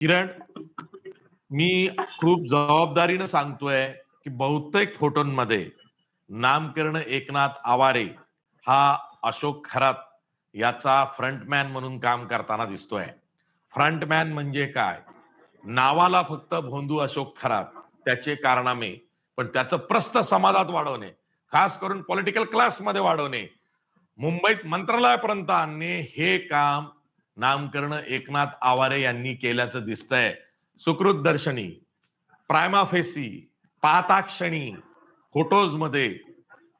किरण, मी खूप जबाबदारीनं सांगतोय की बहुतेक फोटोंमध्ये नामकरण एकनाथ आवारे हा अशोक खरात याचा फ्रंटमॅन म्हणून काम करताना दिसतोय. फ्रंटमॅन म्हणजे काय? नावाला फक्त भोंदू अशोक खरात, त्याचे कारनामे, पण त्याचं प्रस्थ समाजात वाढवणे, खास करून पॉलिटिकल क्लासमध्ये वाढवणे, मुंबईत मंत्रालयापर्यंत आणणे, हे काम नामकरण एकनाथ आवारे यांनी केल्याचं दिसतंय. सुकृत दर्शनी, प्रायमा फेसी, पाहता क्षणी फोटोज मध्ये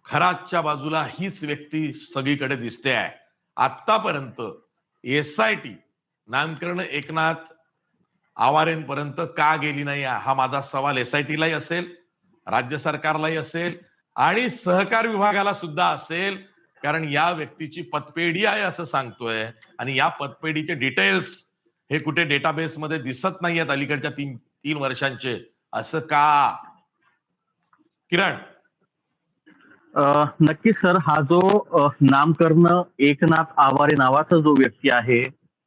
खरातच्या बाजूला हीच व्यक्ती सगळीकडे दिसते आहे. आतापर्यंत एसआयटी नामकरण एकनाथ आवारेंपर्यंत का गेली नाही, हा माझा सवाल एसआयटीलाही असेल, राज्य सरकारलाही असेल आणि सहकार विभागाला सुद्धा असेल. कारण या व्यक्तीची पतपेढी आहे असं सांगतोय, आणि या पतपेढीचे डिटेल्स हे कुठे डेटाबेस मध्ये दिसत नाहीयेत अलीकडच्या तीन वर्षांचे. असं का? किरण. नक्कीच सर, हा जो नामकरण एकनाथ आवारे नावाचा जो व्यक्ती आहे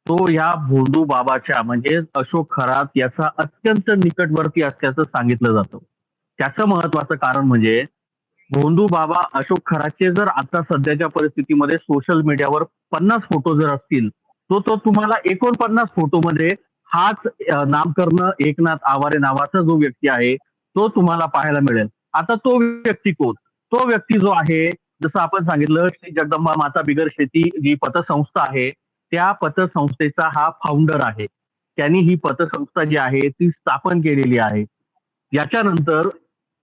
तो या भोंदू बाबाच्या म्हणजे अशोक खरात याचा अत्यंत निकटवर्ती असल्याचं सांगितलं जातं. त्याचं महत्वाचं कारण म्हणजे भोंदू बाबा अशोक खरातचे जर आता सध्याच्या परिस्थितीमध्ये सोशल मीडियावर 50 फोटो जर असतील तो तुम्हाला 49 फोटोमध्ये हाच नामकरण एकनाथ आवारे नावाचा जो व्यक्ती आहे तो तुम्हाला पाहायला मिळेल. आता तो व्यक्ती कोण? तो व्यक्ती जो आहे, जसं आपण सांगितलं, श्री जगदंबा माता बिगर शेती जी पतसंस्था आहे त्या पतसंस्थेचा हा फाउंडर आहे. त्यांनी ही पतसंस्था जी आहे ती स्थापन केलेली आहे. याच्यानंतर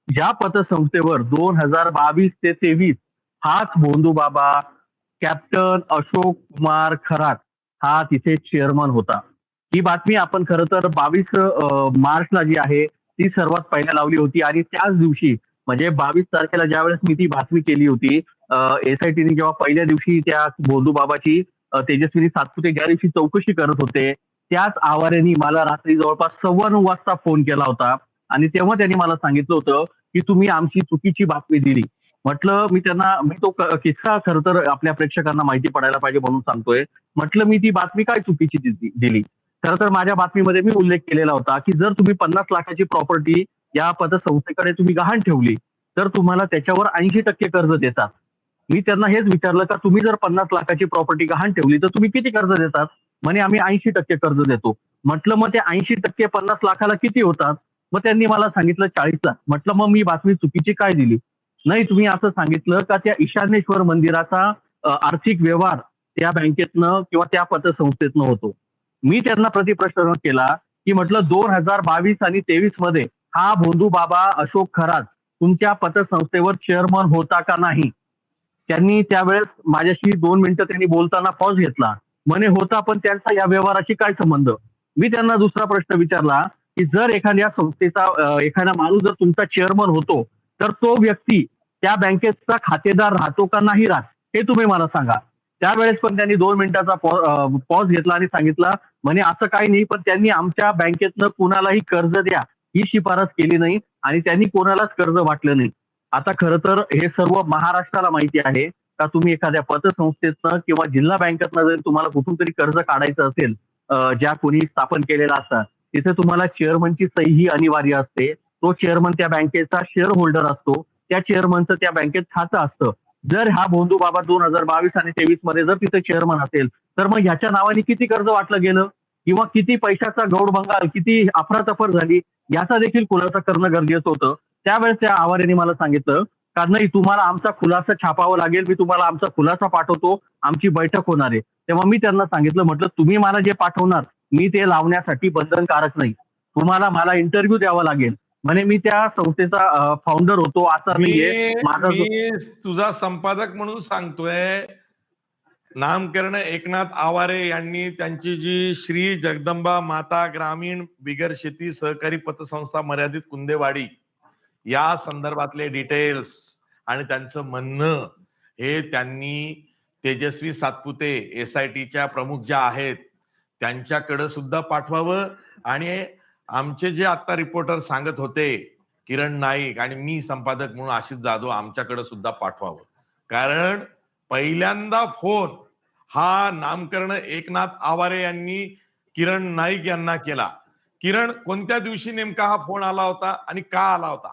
ज्या पतसंस्थेवर 2022 ते 23 हाच भोंदू बाबा कॅप्टन अशोक कुमार खरात हा तिथे चेअरमन होता. ही बातमी आपण खरं तर 22 मार्चला जी आहे ती सर्वात पहिला लावली होती, आणि त्याच दिवशी म्हणजे 22 तारखेला ज्यावेळेस मी ती बातमी केली होती, एसआयटीने जेव्हा पहिल्या दिवशी त्या भोंदू बाबाची तेजस्विनी सातपुते ज्या दिवशी चौकशी करत होते, त्याच आवारेंनी मला रात्री जवळपास 9:15 वाजता फोन केला होता, आणि तेव्हा त्यांनी मला सांगितलं होतं की तुम्ही आमची चुकीची बातमी दिली. म्हटलं मी तो किस्सा खरं तर आपल्या प्रेक्षकांना माहिती पडायला पाहिजे म्हणून सांगतोय. म्हटलं मी ती बातमी काय चुकीची दिली? खरं तर माझ्या बातमीमध्ये मी उल्लेख केलेला होता की जर तुम्ही 50 लाखाची प्रॉपर्टी या पतसंस्थेकडे तुम्ही गहाण ठेवली तर तुम्हाला त्याच्यावर 80% कर्ज देतात. मी त्यांना हेच विचारलं का तुम्ही जर 50 लाखाची प्रॉपर्टी गहाण ठेवली तर तुम्ही किती कर्ज देतात? म्हणे आम्ही 80% कर्ज देतो. म्हटलं मग ते 80% 50 लाखाला किती होतात? मग त्यांनी मला सांगितलं 40 लाख. म्हटलं मग मी बातमी चुकीची काय दिली? नाही, तुम्ही असं सांगितलं का त्या ईशानेश्वर मंदिराचा आर्थिक व्यवहार त्या बँकेतनं किंवा त्या पतसंस्थेतनं होतो. मी त्यांना प्रतिप्रश्न केला की म्हटलं 2022 आणि 23 मध्ये हा भोंदू बाबा अशोक खरात तुमच्या पतसंस्थेवर चेअरमन होता का नाही? त्यांनी त्यावेळेस माझ्याशी 2 मिनिटं त्यांनी बोलताना पॉज घेतला. म्हणे होता, पण त्यांचा या व्यवहाराशी काय संबंध? मी त्यांना दुसरा प्रश्न विचारला की जर एखाद्या संस्थेचा एखादा माणूस जर तुमचा चेअरमन होतो तर तो व्यक्ती त्या बँकेचा खातेदार राहतो का नाही राहत, हे तुम्ही मला सांगा. त्यावेळेस पण त्यांनी 2 मिनिटाचा पॉज घेतला आणि सांगितलं, म्हणे असं काही नाही, पण त्यांनी आमच्या बँकेतनं कुणालाही कर्ज द्या ही शिफारस केली नाही आणि त्यांनी कोणालाच कर्ज वाटलं नाही. आता खरं तर हे सर्व महाराष्ट्राला माहिती आहे का तुम्ही एखाद्या पतसंस्थेतनं किंवा जिल्हा बँकेतनं जर तुम्हाला कुठून तरी कर्ज काढायचं असेल, ज्या कोणी स्थापन केलेला असतात, तिथे तुम्हाला चेअरमनची सही ही अनिवार्य असते. तो चेअरमन त्या बँकेचा शेअर होल्डर असतो. त्या चेअरमनचं त्या बँकेत खातं असतं. जर हा भोंदू बाबा 2022 आणि 23 मध्ये जर तिथे चेअरमन असेल तर मग ह्याच्या नावाने किती कर्ज वाटलं गेलं किंवा किती पैशाचा गौडबंगाल, किती अफरातफर झाली, याचा देखील खुलासा करणं गरजेचं होतं. त्यावेळेस त्या आवारेने मला सांगितलं का नाही, तुम्हाला आमचा खुलासा छापावा लागेल, मी तुम्हाला आमचा खुलासा पाठवतो, आमची बैठक होणार आहे. तेव्हा मी त्यांना सांगितलं, म्हटलं तुम्ही मला जे पाठवणार मी ते लावण्यासाठी बंधनकारक नाही, तुम्हाला मला इंटरव्ह्यू द्यावा लागेल. म्हणे मी त्या संस्थेचा फाउंडर होतो आता नाहीये. मी तुझा संपादक म्हणून सांगतोय, नामकरण एकनाथ आवारे यांनी त्यांची जी श्री जगदंबा माता ग्रामीण बिगर शेती सहकारी पतसंस्था मर्यादित कुंदेवाडी या संदर्भातले डिटेल्स आणि त्यांचं म्हणणं हे त्यांनी तेजस्वी सातपुते एसआयटीच्या प्रमुख ज्या आहेत त्यांच्याकडे सुद्धा पाठवावं. आणि आमचे जे आता रिपोर्टर सांगत होते किरण नाईक आणि मी संपादक म्हणून आशिष जाधव, आमच्याकडे सुद्धा पाठवावं. कारण पहिल्यांदा फोन हा नामकरण एकनाथ आवारे यांनी किरण नाईक यांना केला. किरण, कोणत्या दिवशी नेमका हा फोन आला होता आणि का आला होता?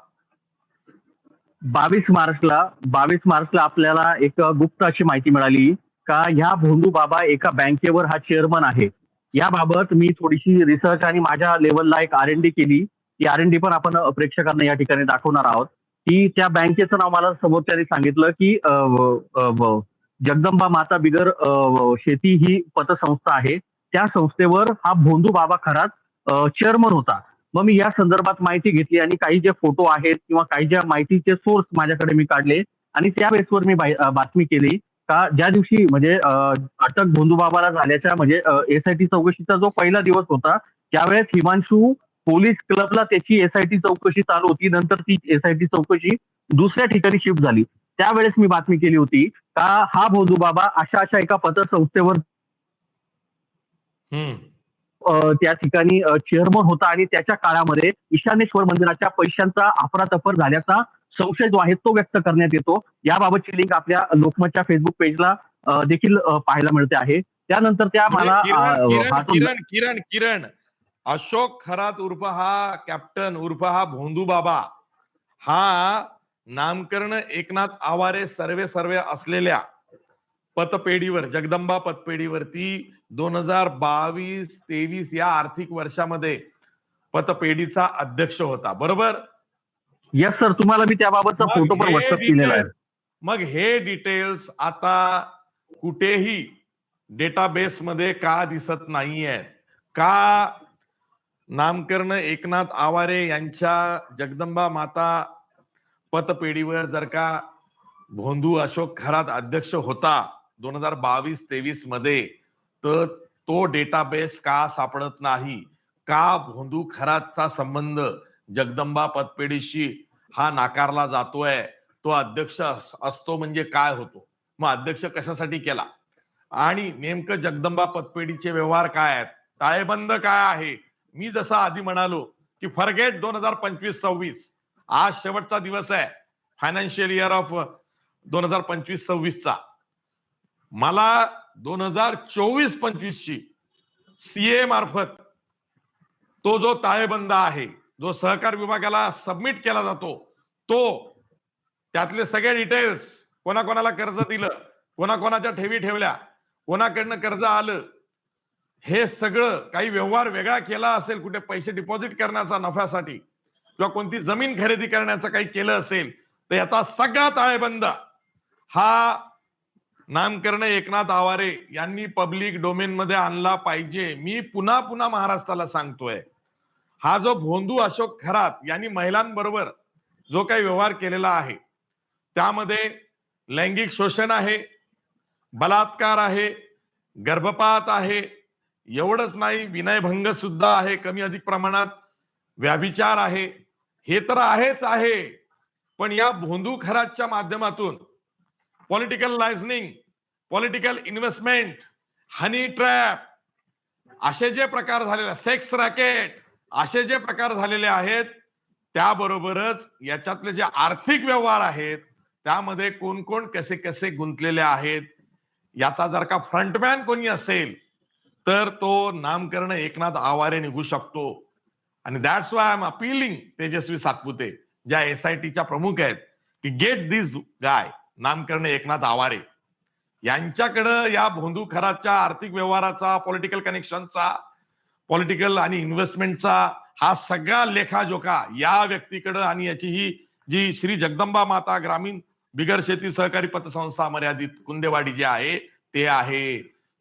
22 मार्चला आपल्याला एक गुप्त अशी माहिती मिळाली का ह्या भोंदू बाबा एका बँकेवर हा चेअरमन आहे. याबाबत मी थोडीशी रिसर्च आणि माझ्या लेवलला एक R&D केली. ती R&D पण आपण प्रेक्षकांना या ठिकाणी दाखवणार आहोत की त्या बँकेचं नाव मला समोरच्याने सांगितलं की जगदंबा माता बिगर शेती ही पतसंस्था आहे. त्या संस्थेवर हा भोंदू बाबा खरात चेअरमन होता. मग मी या संदर्भात माहिती घेतली आणि काही जे फोटो आहेत किंवा काही ज्या माहितीचे सोर्स माझ्याकडे मी काढले आणि त्या बेसवर मी बातमी केली का ज्या दिवशी म्हणजे अटक भोंदू बाबाला झाल्याच्या म्हणजे SIT चौकशीचा जो पहिला दिवस होता त्यावेळेस हिमांशू पोलीस क्लबला त्याची SIT चौकशी चालू होती. नंतर ती SIT चौकशी दुसऱ्या ठिकाणी शिफ्ट झाली. त्यावेळेस मी बातमी केली होती का हा भोंदू बाबा अशा अशा एका पतसंस्थेवर त्या ठिकाणी चेअरमन होता आणि त्याच्या काळामध्ये ईशानेश्वर मंदिराच्या पैशांचा अफरातफर झाल्याचा संशय जो आहे तो व्यक्त करण्यात येतो. याबाबतची लिंक आपल्या लोकमतच्या फेसबुक पेजला देखील पाहायला मिळते आहे. त्यानंतर त्या मला किरण अशोक खरात उर्फ हा कॅप्टन उर्फ हा भोंदू बाबा हा नामकरण एकनाथ आवारे सर्वे असलेल्या पतपेढीवर जगदंबा पतपेढीवरती 2022-23 या आर्थिक वर्षामध्ये पतपेढीचा अध्यक्ष होता, बरोबर? येस सर, तुम्हाला मी त्याबाबतचा फोटो पण व्हॉट्सअप केलेला आहे. मग हे डिटेल्स आता कुठेही डेटाबेस मध्ये का दिसत नाहीये? का नामकरण एकनाथ आवारे यांच्या जगदंबा माता पतपेढीवर जर का भोंदू अशोक खरात अध्यक्ष होता 2022-23 मध्ये, तर तो डेटाबेस का सापडत नाही? का भोंदू खरातचा संबंध जगदंबा पतपेढीशी हा नाकारला जातोय? तो अध्यक्ष असतो म्हणजे काय होतो? मग अध्यक्ष कशासाठी केला? आणि नेमकं जगदंबा पतपेढीचे व्यवहार काय आहेत? ताळेबंद काय आहे? मी जसं आधी म्हणालो की फॉरगेट 2025-26, आज शेवटचा दिवस आहे फायनान्शियल इयर ऑफ 2025-26 चा. मला 2024-25 ची CA मार्फत तो जो ताळेबंद आहे, जो सहकार विभागाला सबमिट केला जातो, तो त्यातले सगळे डिटेल्स, कोणाकोणाला कर्ज दिलं, कोणाकोणाच्या ठेवी ठेवल्या, कोणाकडनं कर्ज आलं, हे सगळं काही व्यवहार वेगळा केला असेल, कुठे पैसे डिपॉझिट करण्याचा नफ्यासाठी किंवा कोणती जमीन खरेदी करण्याचं काही केलं असेल, तर याचा सगळा ताळेबंद हा नामकरण एकनाथ आवारे यांनी पब्लिक डोमेन मध्ये आणला पाहिजे. मी पुन्हा महाराष्ट्राला सांगतोय, हा जो भोंदू अशोक खरात यांनी महिलांबरोबर जो काही व्यवहार केलेला आहे त्यामध्ये लैंगिक शोषण आहे, बलात्कार आहे, गर्भपात आहे, एवढंच नाही विनयभंग सुद्धा आहे कमी अधिक प्रमाणात, व्याभिचार आहे, हे तर आहेच आहे. पण या भोंदू खरातच्या माध्यमातून political liaisoning, political investment, honey trap, असे जे प्रकार झालेले, सेक्स रॅकेट, असे जे प्रकार झालेले आहेत, त्याबरोबरच याच्यातले जे आर्थिक व्यवहार आहेत त्यामध्ये कोण कोण कसे कसे गुंतलेले आहेत, याचा जर का फ्रंटमॅन कोणी असेल तर तो नामकरण एकनाथ आवारे निघू शकतो. आणि that's why I am appealing Tejaswi Satpute, ज्या SITच्या प्रमुख आहेत, की गेट दिस गाय नामकरण एकनाथ आवारे यांच्याकडं या भोंदू खरातच्या आर्थिक व्यवहाराचा, पॉलिटिकल कनेक्शनचा, पॉलिटिकल आणि इन्व्हेस्टमेंटचा हा सगळा लेखाजोखा या व्यक्तीकडं आणि याची ही जी श्री जगदंबा माता ग्रामीण बिगर शेती सहकारी पतसंस्था मर्यादित कुंदेवाडी जे आहे ते आहे.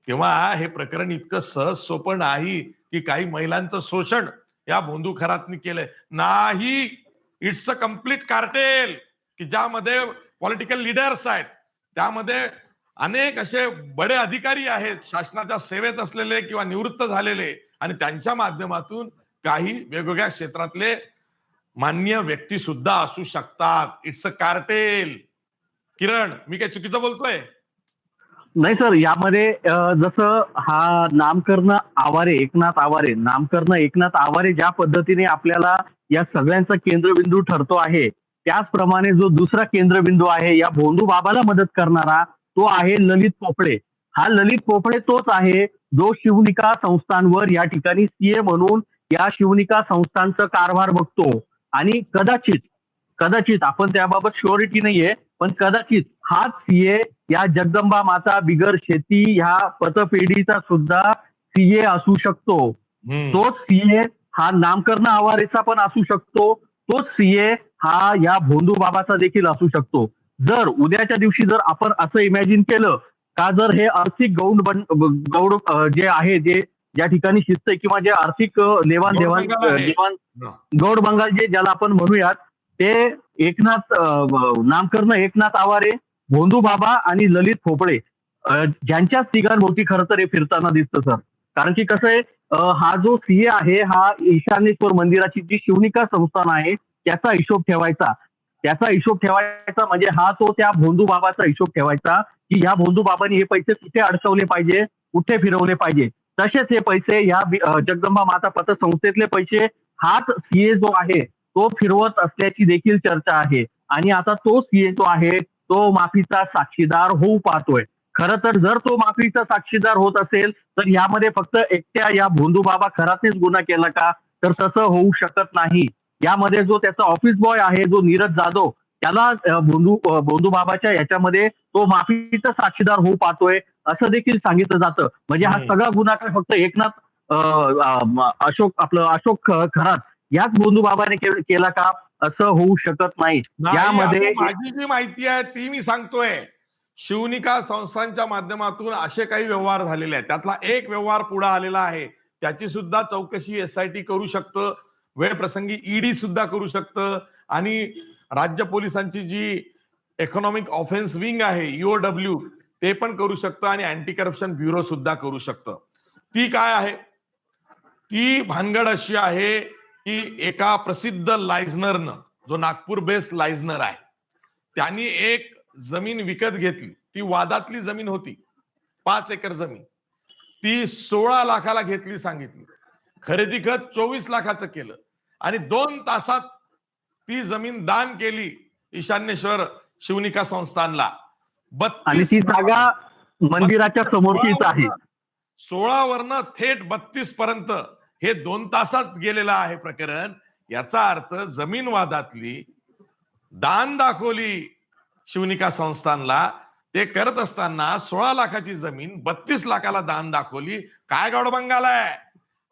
तेव्हा हे प्रकरण इतकं सहज सोपं नाही की काही महिलांचं शोषण या भोंदू खरातनी केलंय. नाही, इट्स अ कम्प्लीट कार्टेल की ज्यामध्ये पॉलिटिकल लीडर्स आहेत, त्यामध्ये अनेक असे बडे अधिकारी आहेत शासनाच्या सेवेत असलेले किंवा निवृत्त झालेले, आणि त्यांच्या माध्यमातून काही वेगवेगळ्या क्षेत्रातले मान्य व्यक्ती सुद्धा असू शकतात. It's a cartel. किरण, मी काय चुकीचं बोलतोय? नाही सर, यामध्ये जसं हा नामकरण एकनाथ आवारे ज्या पद्धतीने आपल्याला या सगळ्यांचा केंद्रबिंदू ठरतो आहे, त्याचप्रमाणे जो दुसरा केंद्रबिंदू आहे या भोंदू बाबाला मदत करणारा, तो आहे ललित पोफळे. हा ललित पोफळे तोच आहे जो शिवनिका संस्थांवर या ठिकाणी CA म्हणून या शिवनिका संस्थांचं कारभार बघतो आणि कदाचित कदाचित आपण त्याबाबत श्युरिटी नाहीये, पण कदाचित हाच सीए या जगदंबा माता बिगर शेती ह्या पतपेढीचा सुद्धा सीए असू शकतो. तोच सीए हा नामकर्ण आवारेचा पण असू शकतो. तोच सीए हा या भोंदू बाबाचा देखील असू शकतो. जर उद्याच्या दिवशी जर आपण असं इमॅजिन केलं का, जर हे आर्थिक गौड जे आहे, जे ज्या ठिकाणी शिस्त किंवा जे आर्थिक देवाण गौड बंगाल जे ज्याला आपण म्हणूयात, ते एकनाथ नामकर्ण एकनाथ आवारे, भोंदू बाबा आणि ललित भोपळे ज्यांच्याच तिघांभोवती खरं तर हे फिरताना दिसतं सर. कारण की कसं आहे, हा जो सीए आहे हा ईशानेश्वर मंदिराची जी शिवनिका संस्थान आहे त्याचा हिशोब ठेवायचा. म्हणजे हा तो त्या भोंदू बाबाचा हिशोब ठेवायचा की ह्या भोंदू बाबांनी हे पैसे कुठे अडकवले पाहिजे, कुठे फिरवले पाहिजे. तसेच हे पैसे या जगदंबा माता पतसंस्थेतले पैसे हाच सीए जो आहे तो फिरवत असल्याची देखील चर्चा आहे. आणि आता तो सीए जो आहे तो माफीचा साक्षीदार होऊ पाहतोय. खरं तर जर तो माफीचा साक्षीदार होत असेल तर यामध्ये फक्त एकट्या या भोंदू बाबा खरातनेच गुन्हा केला का, तर तसं होऊ शकत नाही. यामध्ये जो त्याचा ऑफिस बॉय आहे, जो नीरज जाधव, त्याला भोंदू बाबाच्या याच्यामध्ये तो माफीचा साक्षीदार होऊ पाहतोय असं देखील सांगितलं जातं. म्हणजे हा सगळा गुन्हा काय फक्त एकनाथ अशोक खरात याच भोंदू बाबाने केला का, असं होऊ शकत नाही. यामध्ये माझी जी माहिती आहे ती मी सांगतोय. शिवनिका संस्थांच्या माध्यमातून असे काही व्यवहार झालेले आहेत. त्यातला एक व्यवहार पुढे आलेला आहे, त्याची सुद्धा चौकशी एसआयटी करू शकतं, वेळ प्रसंगी ईडी सुद्धा करू शकतं. आणि राज्य पोलिसांची जी इकॉनॉमिक ऑफेन्स विंग आहे ईओडब्ल्यू, ते पण करू शकतं आणि अँटी करप्शन ब्युरो सुद्धा करू शकतं. ती काय आहे, ती भानगड अशी आहे की एका प्रसिद्ध लायझनरनं, जो नागपूर बेस्ड लायझनर आहे, त्यांनी एक जमीन विकत घेतली. ती वादातली जमीन होती, 5 एकर जमीन. ती 16 लाखाला घेतली सांगितली. खरेदी खत 24 लाखाचं केलं आणि 2 तासात ती जमीन दान केली ईशान्येश्वर शिवनिका संस्थानला. आणि ती जागा मंदिराच्या समोरचीच आहे. 16 वरनं थेट 32 पर्यंत हे 2 तासात गेलेलं आहे प्रकरण. याचा अर्थ जमीन वादातली दान दाखवली शिवनिका संस्थानला. ते करत असताना 16 लाखाची जमीन 32 लाखाला दान दाखवली. काय गौडबंगाल आहे.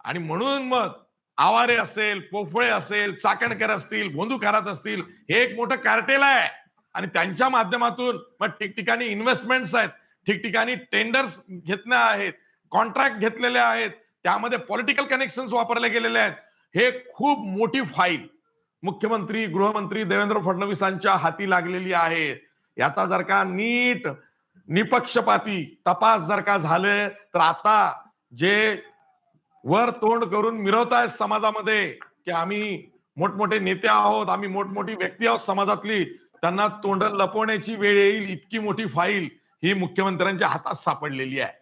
आणि म्हणून मग आवारे असेल, पोफळे असेल, चाकणकर असतील, भोंदू खरात असतील, हे एक मोठं कार्टेल आहे. आणि त्यांच्या माध्यमातून मग ठिकठिकाणी इन्व्हेस्टमेंट्स आहेत, ठिकठिकाणी टेंडर्स घेतले आहेत, कॉन्ट्रॅक्ट घेतलेले आहेत, त्यामध्ये पॉलिटिकल कनेक्शन्स वापरले गेलेले आहेत. हे खूप मोठी फाईल मुख्यमंत्री गृहमंत्री देवेंद्र फडणवीसांच्या हाती लागलेली आहे. याचा जर का नीट निपक्षपाती तपास जर का झाले तर आता जे वर तोंड करून मिरवतायत समाजामध्ये की आम्ही मोठमोठे नेते आहोत, आम्ही मोठमोठी व्यक्ती आहोत समाजातली, त्यांना तोंड लपवण्याची वेळ येईल. इतकी मोठी फाईल ही मुख्यमंत्र्यांच्या हातात सापडलेली आहे.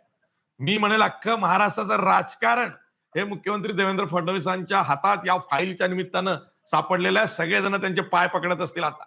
मी म्हणेल अख्खं महाराष्ट्राचं राजकारण हे मुख्यमंत्री देवेंद्र फडणवीसांच्या हातात या फाईलच्या निमित्तानं सापडलेलं आहे. सगळेजण त्यांचे पाय पकडत असतील आता.